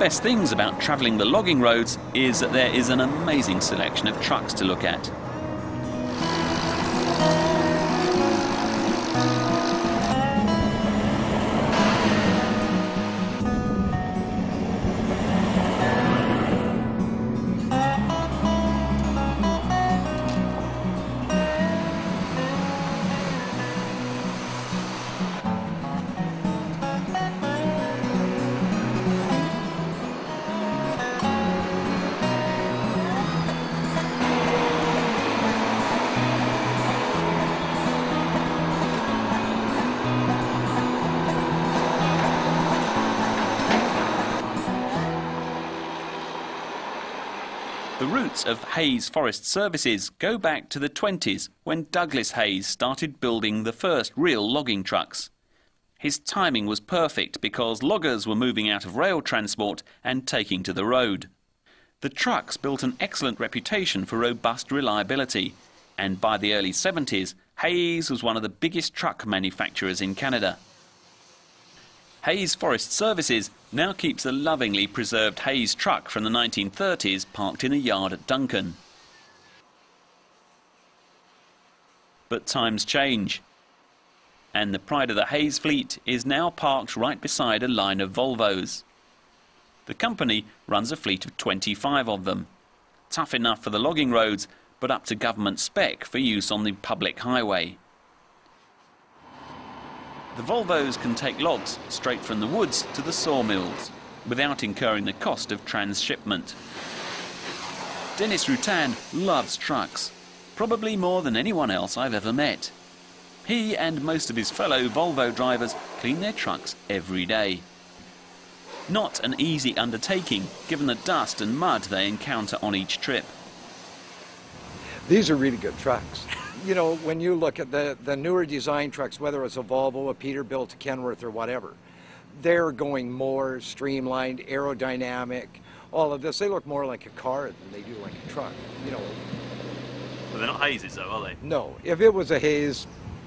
best things about travelling the logging roads is that there is an amazing selection of trucks to look at. The roots of Hayes Forest Services go back to the 20s, when Douglas Hayes started building the first real logging trucks. His timing was perfect because loggers were moving out of rail transport and taking to the road. The trucks built an excellent reputation for robust reliability, and by the early 70s, Hayes was one of the biggest truck manufacturers in Canada. Hayes Forest Services now keeps a lovingly preserved Hayes truck from the 1930s parked in a yard at Duncan. But times change, and the pride of the Hayes fleet is now parked right beside a line of Volvos. The company runs a fleet of 25 of them. Tough enough for the logging roads, but up to government spec for use on the public highway. The Volvos can take logs straight from the woods to the sawmills without incurring the cost of transshipment. Dennis Rutan loves trucks, probably more than anyone else I've ever met. He and most of his fellow Volvo drivers clean their trucks every day. Not an easy undertaking, given the dust and mud they encounter on each trip. These are really good trucks. You know, when you look at the newer design trucks, whether it's a Volvo, a Peterbilt, a Kenworth, or whatever, they're going more streamlined, aerodynamic, all of this. They look more like a car than they do like a truck, you know. But they're not Hayes though, are they? No. If it was a Hayes,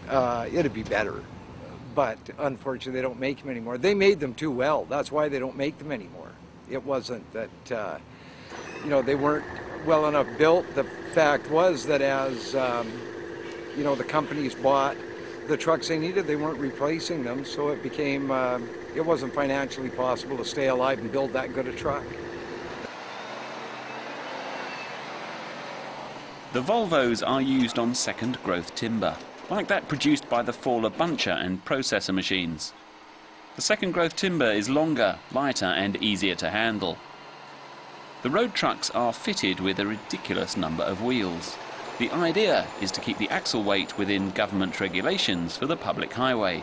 it'd be better. But unfortunately, they don't make them anymore. They made them too well. That's why they don't make them anymore. It wasn't that, you know, they weren't well enough built. The fact was that as you know, the companies bought the trucks they needed, they weren't replacing them, so it became, it wasn't financially possible to stay alive and build that good a truck. The Volvos are used on second growth timber, like that produced by the Faller buncher and processor machines. The second growth timber is longer, lighter and easier to handle. The road trucks are fitted with a ridiculous number of wheels. The idea is to keep the axle weight within government regulations for the public highway.